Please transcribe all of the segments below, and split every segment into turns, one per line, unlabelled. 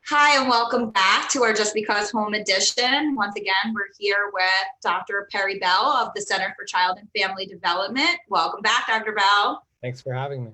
Hi, and welcome back to our Just Because Home edition. Once again, we're here with Dr. Perry Bell of the Center for Child and Family Development. Welcome back, Dr. Bell.
Thanks for having me.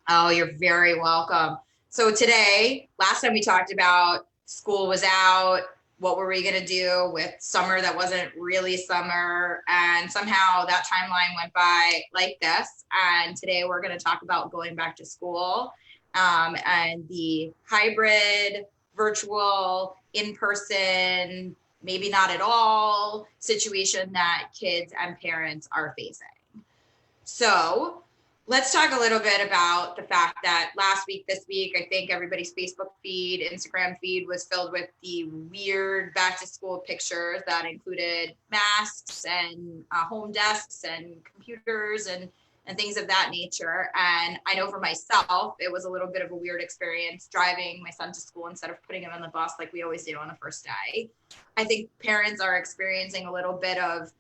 Oh, you're very welcome. So today, last time we talked about school was out, what were we going to do with summer that wasn't really summer, and somehow that timeline went by like this. And today we're going to talk about going back to school and the hybrid, virtual, in-person, maybe not at all situation that kids and parents are facing. So let's talk a little bit about the fact that last week, this week, I think everybody's Facebook feed, Instagram feed was filled with the weird back to school pictures that included masks and home desks and computers and things of that nature. And I know for myself, it was a little bit of a weird experience driving my son to school instead of putting him on the bus like we always do on the first day. I think parents are experiencing a little bit of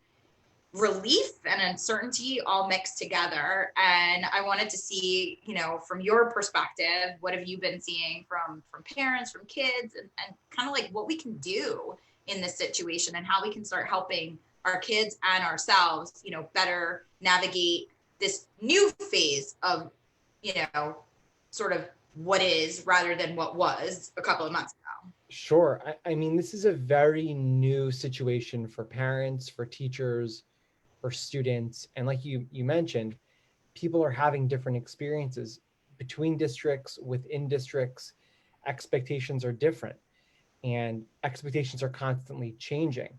relief and uncertainty all mixed together. And I wanted to see, from your perspective, what have you been seeing from parents, from kids, and kind of like what we can do in this situation and how we can start helping our kids and ourselves, better navigate this new phase of, sort of what is rather than what was a couple of months ago.
Sure. I mean, this is a very new situation for parents, for teachers, for students. And like you mentioned, people are having different experiences between districts, within districts. Expectations are different and expectations are constantly changing.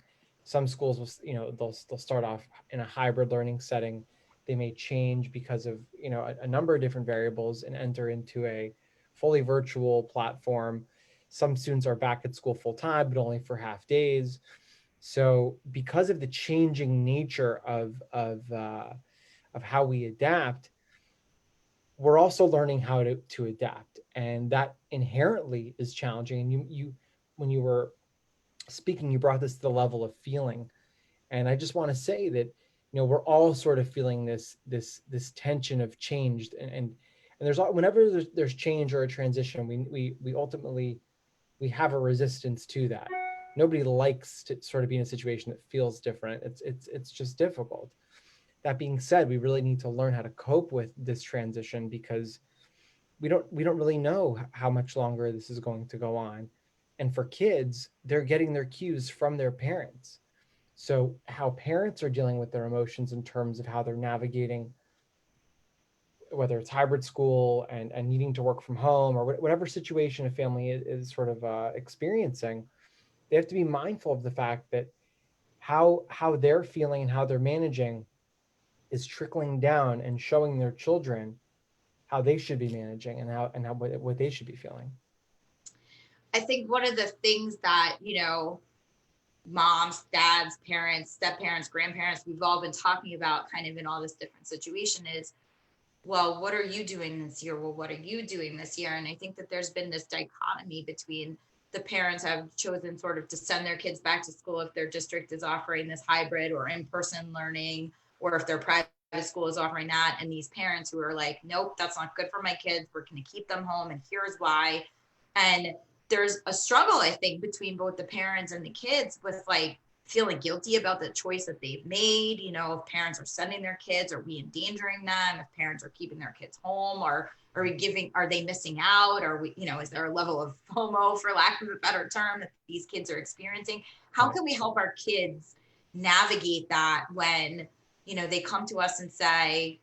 Some schools will, they'll start off in a hybrid learning setting. They may change because of, a number of different variables and enter into a fully virtual platform. Some students are back at school full time, but only for half days. So because of the changing nature of how we adapt, we're also learning how to adapt, and that inherently is challenging. And you when you were speaking, you brought this to the level of feeling, and I just want to say that we're all sort of feeling this tension of change, and there's whenever there's change or a transition, we ultimately we have a resistance to that. Nobody likes to sort of be in a situation that feels different. It's just difficult. That being said, we really need to learn how to cope with this transition because we don't really know how much longer this is going to go on. And for kids, they're getting their cues from their parents. So how parents are dealing with their emotions in terms of how they're navigating, whether it's hybrid school and needing to work from home or whatever situation a family is sort of experiencing, they have to be mindful of the fact that how they're feeling and how they're managing is trickling down and showing their children how they should be managing and how what they should be feeling.
I think one of the things that, moms, dads, parents, step parents, grandparents, we've all been talking about kind of in all this different situation is, well, what are you doing this year? Well, what are you doing this year? And I think that there's been this dichotomy between the parents have chosen sort of to send their kids back to school if their district is offering this hybrid or in-person learning, or if their private school is offering that. And these parents who are like, nope, that's not good for my kids. We're going to keep them home. And here's why. And there's a struggle, I think, between both the parents and the kids with like feeling guilty about the choice that they've made. If parents are sending their kids, are we endangering them? If parents are keeping their kids home, or are they missing out? Are we, is there a level of FOMO, for lack of a better term, that these kids are experiencing? How can we help our kids navigate that when, they come to us and say,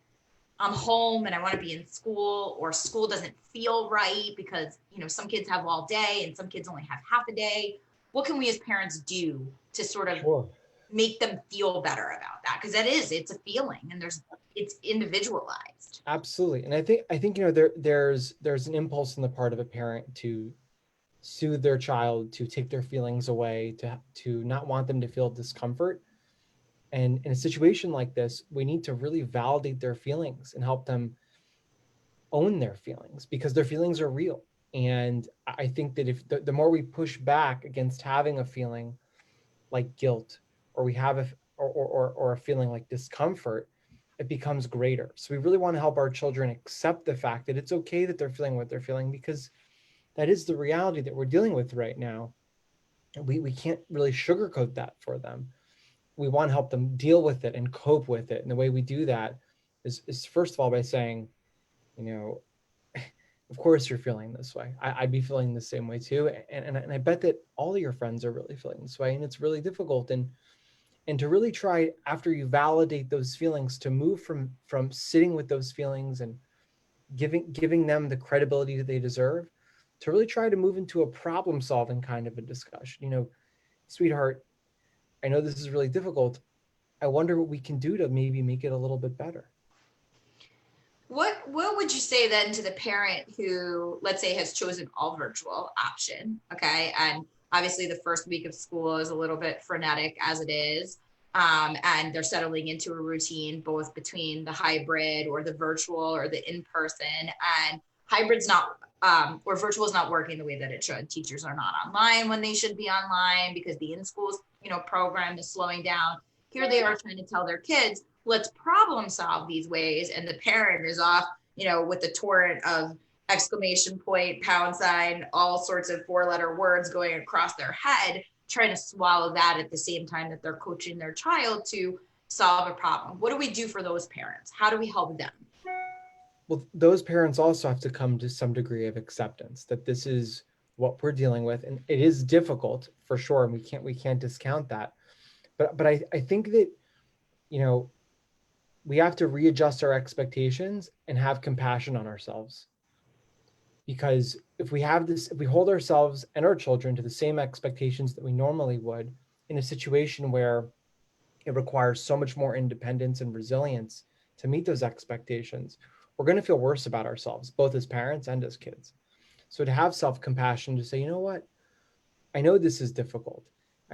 I'm home and I want to be in school, or school doesn't feel right because, some kids have all day and some kids only have half a day. What can we as parents do to sort of
Sure.
make them feel better about that? Because it's a feeling and it's individualized.
Absolutely. And I think there's an impulse on the part of a parent to soothe their child, to take their feelings away, to not want them to feel discomfort. And in a situation like this, we need to really validate their feelings and help them own their feelings because their feelings are real. And I think that if the more we push back against having a feeling like guilt, or we have or a feeling like discomfort, it becomes greater. So we really want to help our children accept the fact that it's okay that they're feeling what they're feeling, because that is the reality that we're dealing with right now. And we can't really sugarcoat that for them. We want to help them deal with it and cope with it. And the way we do that is first of all by saying, you know, of course you're feeling this way. I'd be feeling the same way too. And I bet that all of your friends are really feeling this way. And it's really difficult. And to really try, after you validate those feelings, to move from sitting with those feelings and giving them the credibility that they deserve, to really try to move into a problem solving kind of a discussion. Sweetheart, I know this is really difficult. I wonder what we can do to maybe make it a little bit better.
What would you say then to the parent who, let's say, has chosen all virtual option? Okay. And obviously the first week of school is a little bit frenetic as it is. And they're settling into a routine both between the hybrid or the virtual or the in-person, and hybrid's not or virtual is not working the way that it should. Teachers are not online when they should be online because the in-school program is slowing down. Here they are trying to tell their kids, let's problem solve these ways, and the parent is off with the torrent of exclamation point, pound sign, all sorts of 4-letter words going across their head, trying to swallow that at the same time that they're coaching their child to solve a problem. What do we do for those parents? How do we help them?
Well, those parents also have to come to some degree of acceptance that this is what we're dealing with, and it is difficult for sure, and we can't discount that. But I think that we have to readjust our expectations and have compassion on ourselves. Because if we hold ourselves and our children to the same expectations that we normally would in a situation where it requires so much more independence and resilience to meet those expectations, we're going to feel worse about ourselves, both as parents and as kids. So to have self-compassion, to say, you know what, I know this is difficult.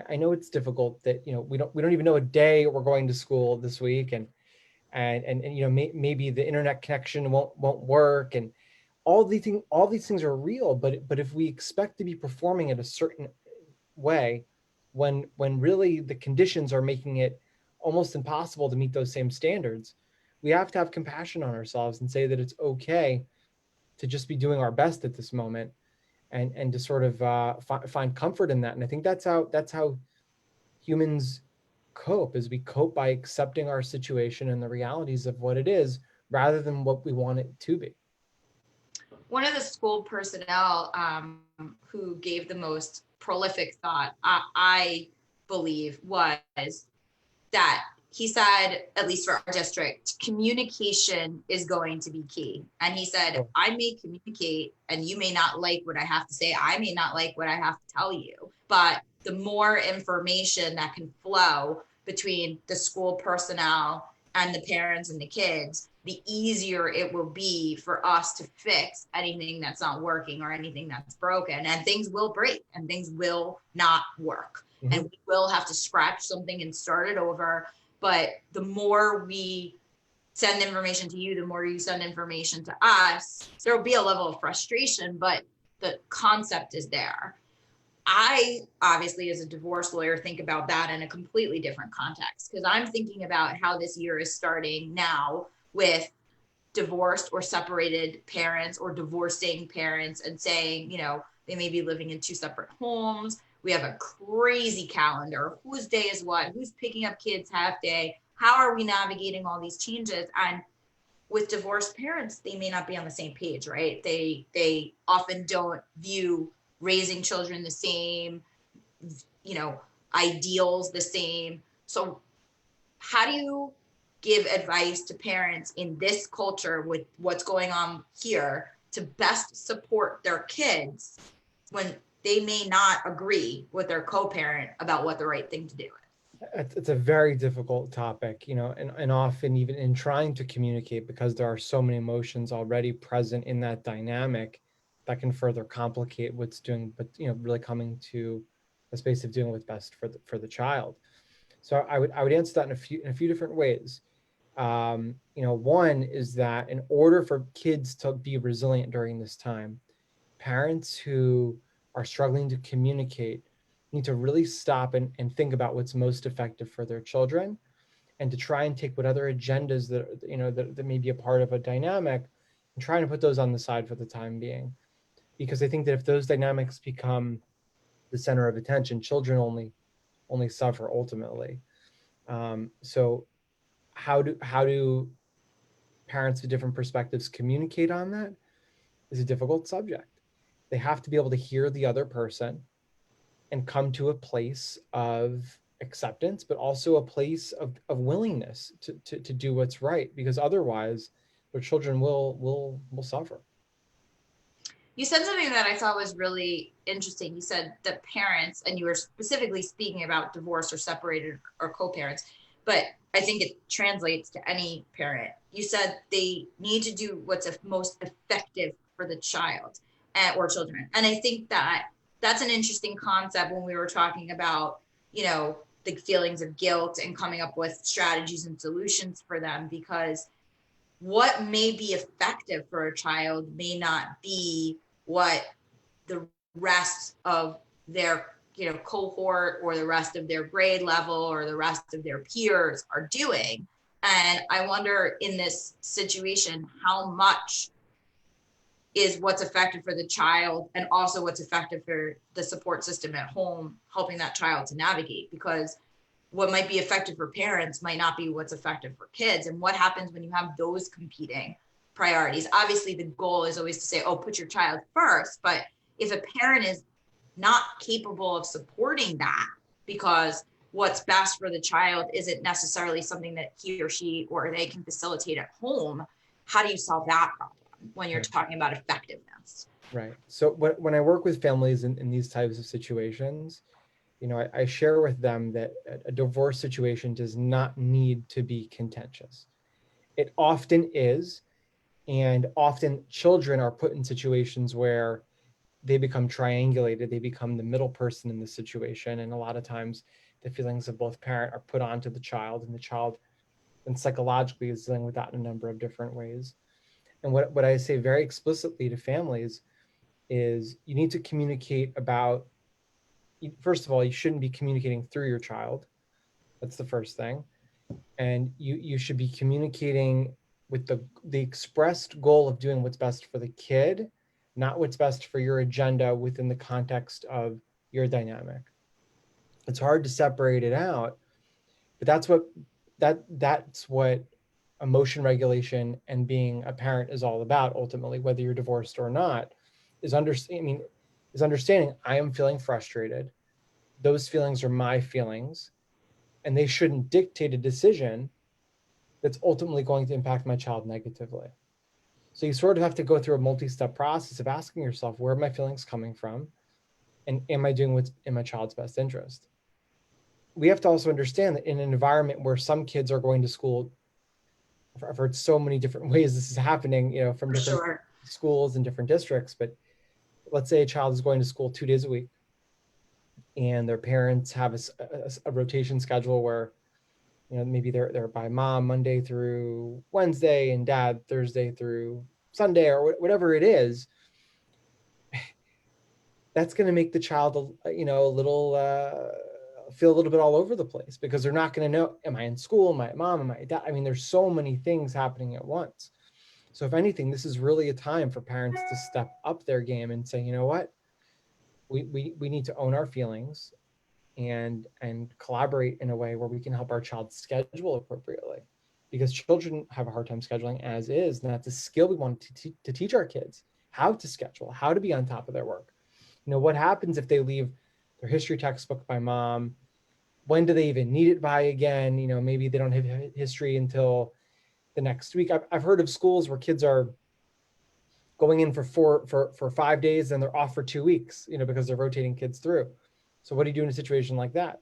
I know it's difficult that we don't even know a day we're going to school this week, and maybe the internet connection won't work, and all these things are real. But if we expect to be performing in a certain way, when really the conditions are making it almost impossible to meet those same standards, we have to have compassion on ourselves and say that it's okay to just be doing our best at this moment, and to sort of find comfort in that. And I think that's how humans cope, is we cope by accepting our situation and the realities of what it is rather than what we want it to be.
One of the school personnel who gave the most prolific thought, I believe, was that he said, at least for our district, communication is going to be key. And he said, I may communicate and you may not like what I have to say. I may not like what I have to tell you, but the more information that can flow between the school personnel and the parents and the kids, the easier it will be for us to fix anything that's not working or anything that's broken. And things will break and things will not work. Mm-hmm. And we will have to scratch something and start it over. But the more we send information to you, the more you send information to us, there will be a level of frustration, but the concept is there. I obviously, as a divorce lawyer, think about that in a completely different context, because I'm thinking about how this year is starting now with divorced or separated parents or divorcing parents, and saying, they may be living in 2 separate homes. We have a crazy calendar. Whose day is what? Who's picking up kids half day? How are we navigating all these changes? And with divorced parents, they may not be on the same page, right? They often don't view raising children the same, ideals the same. So how do you give advice to parents in this culture with what's going on here to best support their kids when they may not agree with their co-parent about what the right thing to do is?
It's a very difficult topic, and often even in trying to communicate, because there are so many emotions already present in that dynamic, that can further complicate what's doing, but really coming to a space of doing what's best for the child. So I would answer that in a few different ways. One is that in order for kids to be resilient during this time, parents who are struggling to communicate need to really stop and think about what's most effective for their children, and to try and take what other agendas that may be a part of a dynamic and try to put those on the side for the time being. because I think that if those dynamics become the center of attention, children only suffer ultimately. So how do parents with different perspectives communicate on that is a difficult subject. They have to be able to hear the other person and come to a place of acceptance, but also a place of willingness to do what's right, because otherwise their children will suffer.
You said something that I thought was really interesting. You said that parents, and you were specifically speaking about divorced or separated or co-parents, but I think it translates to any parent. You said they need to do what's most effective for the child or children. And I think that that's an interesting concept when we were talking about, the feelings of guilt and coming up with strategies and solutions for them, because what may be effective for a child may not be what the rest of their cohort or the rest of their grade level or the rest of their peers are doing. And I wonder, in this situation, how much is what's effective for the child and also what's effective for the support system at home, helping that child to navigate, because what might be effective for parents might not be what's effective for kids. And what happens when you have those competing priorities? Obviously, the goal is always to say, oh, put your child first. But if a parent is not capable of supporting that because what's best for the child isn't necessarily something that he or she or they can facilitate at home, how do you solve that problem when you're talking about effectiveness?
Right. So when I work with families in these types of situations, I share with them that a divorce situation does not need to be contentious. It often is, and often children are put in situations where they become triangulated, they become the middle person in the situation, and a lot of times the feelings of both parent are put onto the child, and the child and psychologically is dealing with that in a number of different ways. And what I say very explicitly to families is you need to communicate about, first of all, you shouldn't be communicating through your child. That's the first thing. And you should be communicating with the expressed goal of doing what's best for the kid, not what's best for your agenda within the context of your dynamic. It's hard to separate it out, but that's what emotion regulation and being a parent is all about ultimately, whether you're divorced or not, is understanding I am feeling frustrated. Those feelings are my feelings, and they shouldn't dictate a decision that's ultimately going to impact my child negatively. So you sort of have to go through a multi-step process of asking yourself, where are my feelings coming from? And am I doing what's in my child's best interest? We have to also understand that in an environment where some kids are going to school, I've heard so many different ways this is happening, from
For
different
sure.
schools and different districts, but let's say a child is going to school 2 days a week and their parents have a rotation schedule where maybe they're by mom Monday through Wednesday and dad Thursday through Sunday or whatever it is. That's going to make the child a little feel a little bit all over the place, because they're not going to know, am I in school, am I at mom, am I at dad? I mean, there's so many things happening at once. So if anything, this is really a time for parents to step up their game and say, you know what, we need to own our feelings and collaborate in a way where we can help our child schedule appropriately, because children have a hard time scheduling as is, and that's a skill we want to teach our kids, how to schedule, how to be on top of their work. What happens if they leave their history textbook by mom? When do they even need it by again? Maybe they don't have history until the next week. I've heard of schools where kids are going in for 5 days and they're off for 2 weeks, because they're rotating kids through. So what do you do in a situation like that?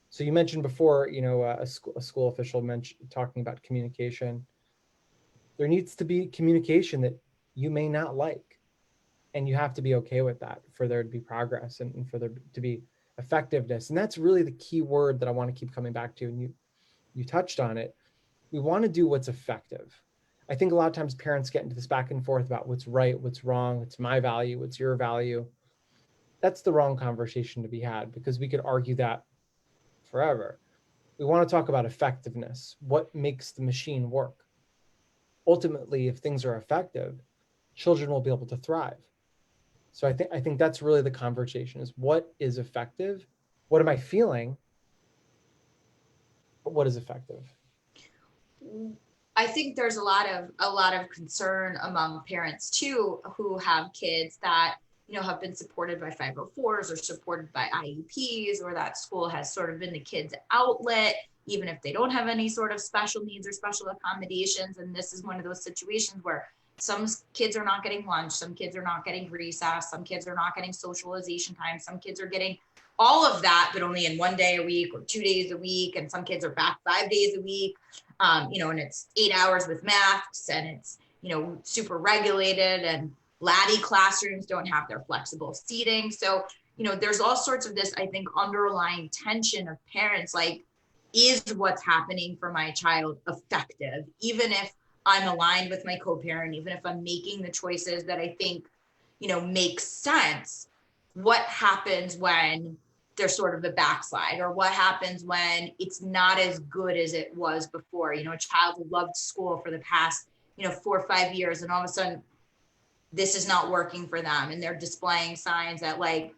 So you mentioned before, a school official talking about communication. There needs to be communication that you may not like, and you have to be okay with that for there to be progress and for there to be effectiveness. And that's really the key word that I want to keep coming back to. And you touched on it. We want to do what's effective. I think a lot of times parents get into this back and forth about what's right, what's wrong, what's my value, what's your value. That's the wrong conversation to be had, because we could argue that forever. We want to talk about effectiveness. What makes the machine work? Ultimately, if things are effective, children will be able to thrive. So I think that's really the conversation, is what is effective? What am I feeling? But what is effective?
I think there's a lot of concern among parents too who have kids that have been supported by 504s or supported by IEPs, or that school has sort of been the kids' outlet, even if they don't have any sort of special needs or special accommodations. And this is one of those situations where some kids are not getting lunch, some kids are not getting recess, some kids are not getting socialization time, some kids are getting all of that, but only in 1 day a week or 2 days a week, and some kids are back 5 days a week. And it's 8 hours with masks, and it's, super regulated, and Laddie classrooms don't have their flexible seating. So, there's all sorts of this, I think, underlying tension of parents, like, is what's happening for my child effective? Even if I'm aligned with my co-parent, even if I'm making the choices that I think, make sense, what happens when there's sort of a backslide, or what happens when it's not as good as it was before? A child who loved school for the past 4 or 5 years, and all of a sudden this is not working for them, and they're displaying signs that, like,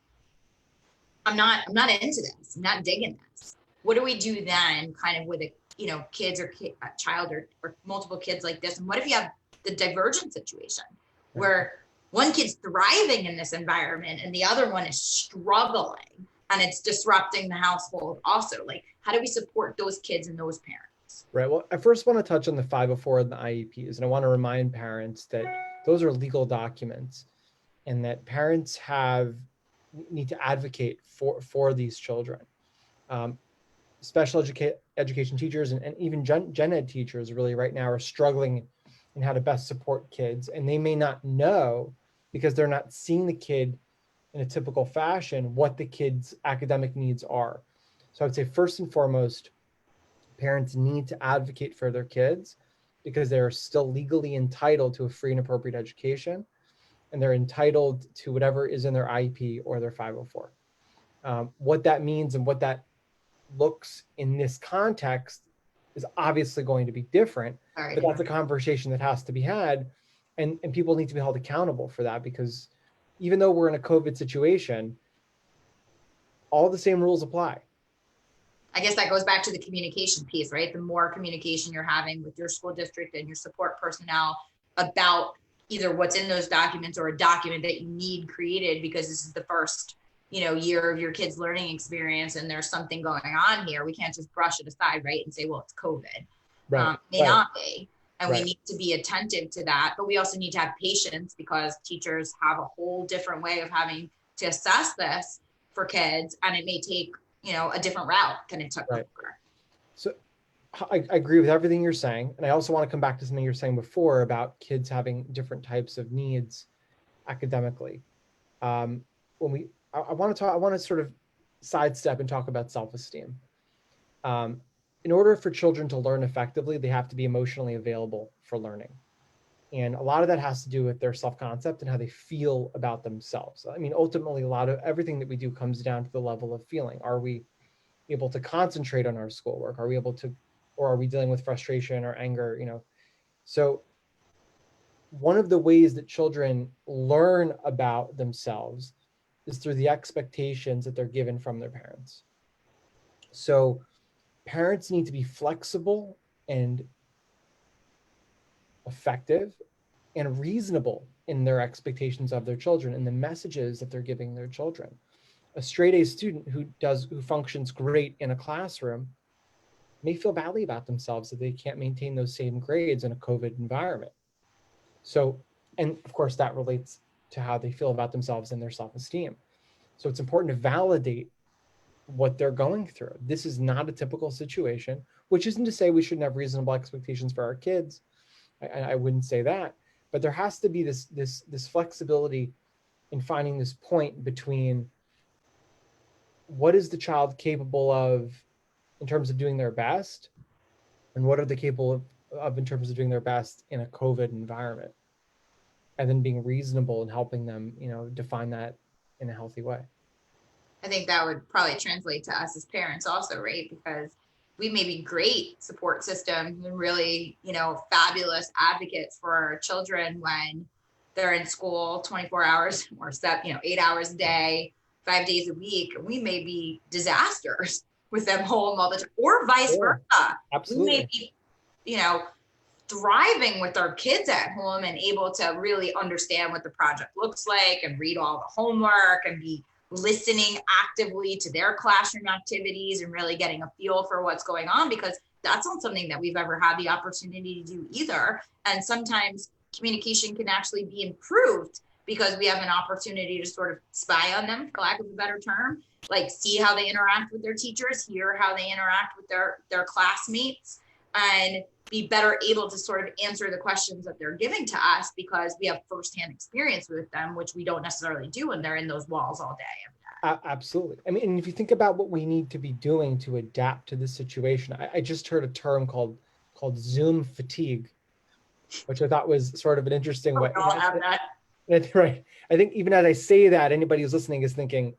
I'm not into this, I'm not digging this. What do we do then, kind of with a kids or a child, or multiple kids like this? And what if you have the divergent situation where one kid's thriving in this environment and the other one is struggling, and it's disrupting the household also? Like, how do we support those kids and those parents?
Right. Well, I first want to touch on the 504 and the IEPs, and I want to remind parents that those are legal documents, and that parents need to advocate for these children. Special education teachers and even gen ed teachers really right now are struggling in how to best support kids, and they may not know, because they're not seeing the kid in a typical fashion, what the kid's academic needs are. So I would say first and foremost, parents need to advocate for their kids, because they're still legally entitled to a free and appropriate education, and they're entitled to whatever is in their IEP or their 504. What that means and what that looks in this context is obviously going to be different, but that's a conversation that has to be had, and people need to be held accountable for that, because even though we're in a COVID situation, all the same rules apply.
I guess that goes back to the communication piece, right? The more communication you're having with your school district and your support personnel about either what's in those documents, or a document that you need created because this is the first year of your kid's learning experience, and there's something going on here. We can't just brush it aside, right, and say, well, it's COVID. May not be. And we need to be attentive to that. But we also need to have patience, because teachers have a whole different way of having to assess this for kids, and it may take, a different route than it took before.
So I agree with everything you're saying. And I also want to come back to something you're saying before about kids having different types of needs academically. I want to sort of sidestep and talk about self-esteem. In order for children to learn effectively, they have to be emotionally available for learning. And a lot of that has to do with their self-concept and how they feel about themselves. I mean, ultimately, a lot of everything that we do comes down to the level of feeling. Are we able to concentrate on our schoolwork? Or are we dealing with frustration or anger? So one of the ways that children learn about themselves is through the expectations that they're given from their parents. So parents need to be flexible and effective and reasonable in their expectations of their children and the messages that they're giving their children. A straight A student who functions great in a classroom may feel badly about themselves that they can't maintain those same grades in a COVID environment. So, and of course that relates to how they feel about themselves and their self-esteem. So it's important to validate what they're going through. This is not a typical situation, which isn't to say we shouldn't have reasonable expectations for our kids. I wouldn't say that, but there has to be this flexibility in finding this point between what is the child capable of in terms of doing their best, and what are they capable of in terms of doing their best in a COVID environment, and then being reasonable and helping them, define that in a healthy way.
I think that would probably translate to us as parents also, right? Because we may be great support systems and really, fabulous advocates for our children when they're in school 24 hours or 8 hours a day, 5 days a week. We may be disasters with them home all the time, or vice
Sure.
versa. We may
Absolutely.
be, you know, thriving with our kids at home and able to really understand what the project looks like and read all the homework and be listening actively to their classroom activities and really getting a feel for what's going on, because that's not something that we've ever had the opportunity to do either. And sometimes communication can actually be improved because we have an opportunity to sort of spy on them, for lack of a better term, like see how they interact with their teachers, hear how they interact with their classmates, and be better able to sort of answer the questions that they're giving to us because we have firsthand experience with them, which we don't necessarily do when they're in those walls all day.
Absolutely. I mean, and if you think about what we need to be doing to adapt to this situation, I just heard a term called Zoom fatigue, which I thought was sort of an interesting
We
way.
all have that.
Right. I think even as I say that, anybody who's listening is thinking,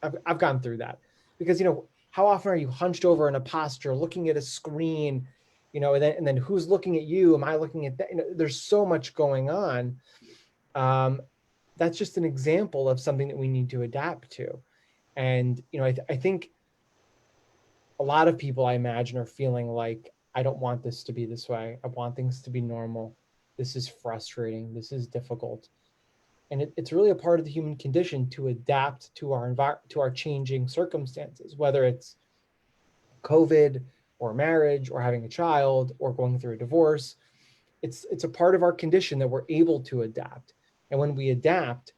I've gone through that. Because, how often are you hunched over in a posture looking at a screen, and then who's looking at you? Am I looking at that? There's so much going on. That's just an example of something that we need to adapt to. And, I think a lot of people, I imagine, are feeling like, I don't want this to be this way. I want things to be normal. This is frustrating. This is difficult. And it's really a part of the human condition to adapt to our changing circumstances, whether it's COVID or marriage or having a child or going through a divorce. It's a part of our condition that we're able to adapt. And when we adapt,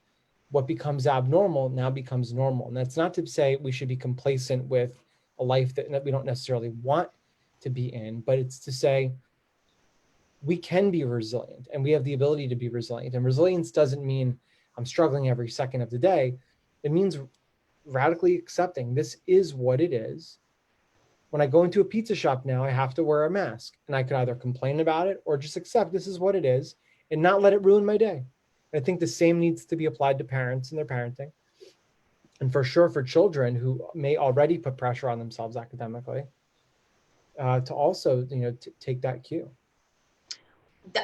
what becomes abnormal now becomes normal. And that's not to say we should be complacent with a life that we don't necessarily want to be in, but it's to say we can be resilient and we have the ability to be resilient. And resilience doesn't mean I'm struggling every second of the day. It means radically accepting this is what it is. When I go into a pizza shop now, I have to wear a mask, and I could either complain about it or just accept this is what it is and not let it ruin my day. I think the same needs to be applied to parents and their parenting. And for sure, for children who may already put pressure on themselves academically, to also, take that cue.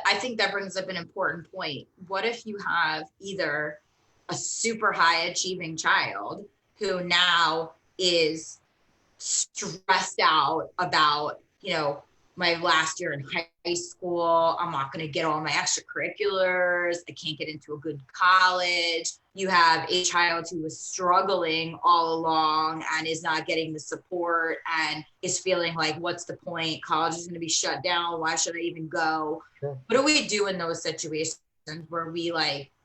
I think that brings up an important point. What if you have either a super high achieving child who now is stressed out about, my last year in high school, I'm not going to get all my extracurriculars, I can't get into a good college. You have a child who is struggling all along and is not getting the support and is feeling like, what's the point? College is going to be shut down. Why should I even go?
Sure.
What do we do in those situations where we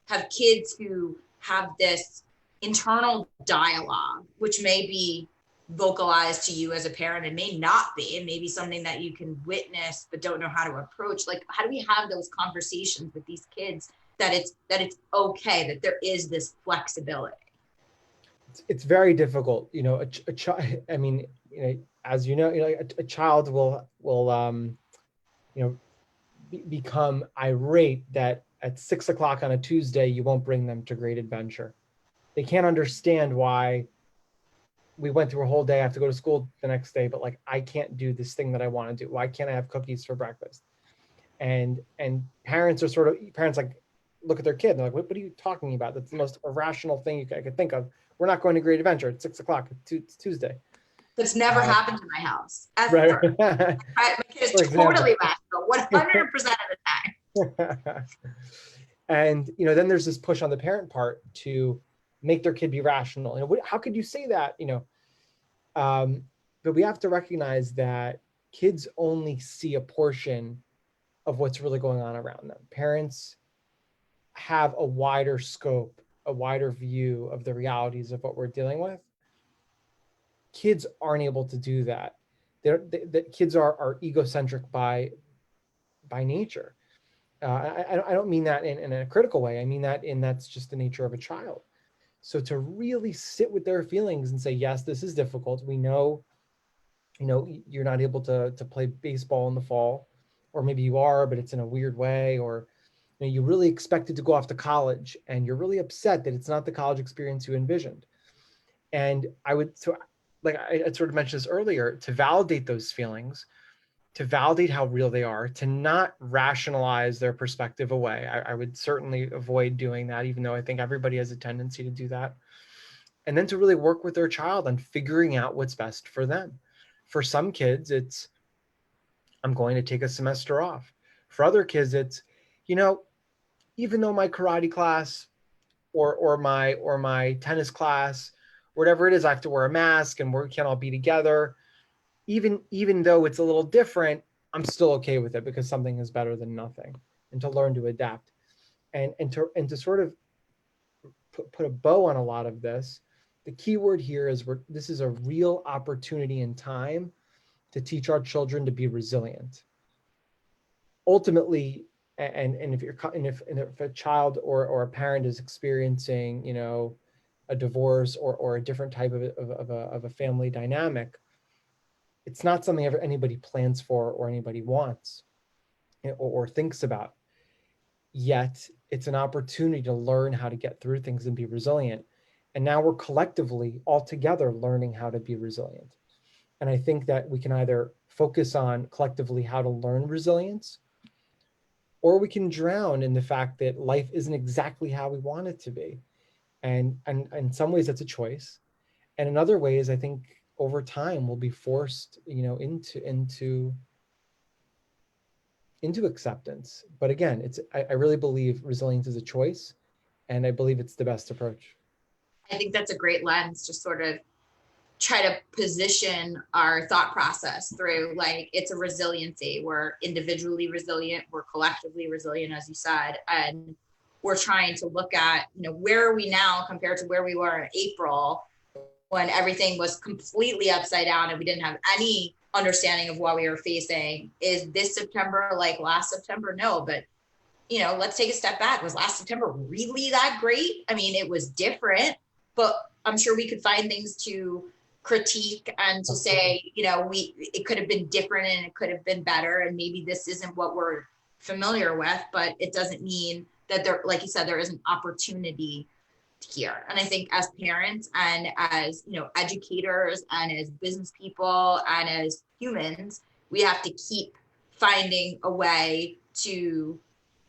have kids who have this internal dialogue, which may be vocalized to you as a parent and may not be, it may be something that you can witness but don't know how to approach? How do we have those conversations with these kids that it's okay, that there is this flexibility?
It's very difficult, a child. I mean, as a child will become irate that at 6 o'clock on a Tuesday you won't bring them to Great Adventure. They can't understand why we went through a whole day. I have to go to school the next day, but I can't do this thing that I want to do. Why can't I have cookies for breakfast? And parents look at their kid and they're like, what are you talking about? That's the most irrational thing I could think of. We're not going to Great Adventure at 6 o'clock. It's Tuesday.
That's never happened in my house. Ever.
Right.
My kid is totally rational 100% of the time.
And then there's this push on the parent part to make their kid be rational. How could you say that? But we have to recognize that kids only see a portion of what's really going on around them. Parents have a wider scope, a wider view of the realities of what we're dealing with. Kids aren't able to do that. The kids are egocentric by nature. I don't mean that in a critical way. I mean that's just the nature of a child. So to really sit with their feelings and say, yes, this is difficult. We know, you're not able to play baseball in the fall, or maybe you are, but it's in a weird way, or you really expected to go off to college and you're really upset that it's not the college experience you envisioned. And I sort of mentioned this earlier, to validate those feelings, to validate how real they are, to not rationalize their perspective away. I would certainly avoid doing that, even though I think everybody has a tendency to do that. And then to really work with their child on figuring out what's best for them. For some kids, it's, I'm going to take a semester off. For other kids, it's, you know, even though my karate class or my tennis class, whatever it is, I have to wear a mask and we can't all be together. Even though it's a little different, I'm still okay with it because something is better than nothing. And to learn to adapt and to sort of put a bow on a lot of this. The key word here is this is a real opportunity in time to teach our children to be resilient. Ultimately, and if a child or a parent is experiencing, you know, a divorce or a different type of a family dynamic, it's not something anybody plans for or anybody wants or thinks about. Yet it's an opportunity to learn how to get through things and be resilient. And now we're collectively all together learning how to be resilient. And I think that we can either focus on collectively how to learn resilience, or we can drown in the fact that life isn't exactly how we want it to be. And in some ways that's a choice. And in other ways, I think over time we'll be forced, you know, into acceptance. But again, I really believe resilience is a choice, and I believe it's the best approach.
I think that's a great lens to sort of try to position our thought process through. Like, it's a resiliency. We're individually resilient, we're collectively resilient, as you said, and we're trying to look at, you know, where are we now compared to where we were in April when everything was completely upside down and we didn't have any understanding of what we were facing. Is this September like last September? No, but you know, let's take a step back. Was last September really that great? I mean, it was different, but I'm sure we could find things to critique and to say, you know, it could have been different and it could have been better. And maybe this isn't what we're familiar with, but it doesn't mean that there, like you said, there isn't opportunity here. And I think as parents and as, you know, educators and as business people and as humans, we have to keep finding a way to,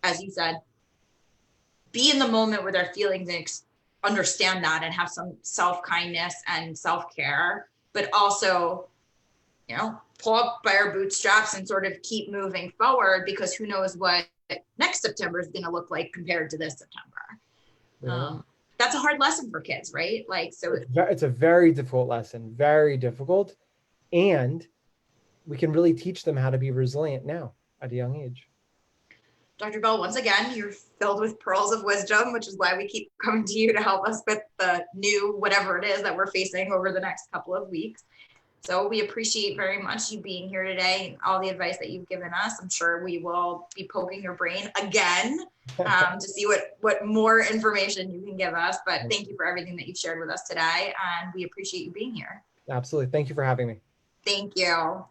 as you said, be in the moment with our feelings and understand that and have some self-kindness and self-care, but also, you know, pull up by our bootstraps and sort of keep moving forward, because who knows what next September is going to look like compared to this September.
Yeah.
That's a hard lesson for kids, right? Like, so
it's a very difficult lesson, very difficult. And we can really teach them how to be resilient now at a young age.
Dr. Bell, once again, you're filled with pearls of wisdom, which is why we keep coming to you to help us with the new whatever it is that we're facing over the next couple of weeks. So we appreciate very much you being here today and all the advice that you've given us. I'm sure we will be poking your brain again to see what more information you can give us. But thank you for everything that you've shared with us today. And we appreciate you being here.
Absolutely. Thank you for having me.
Thank you.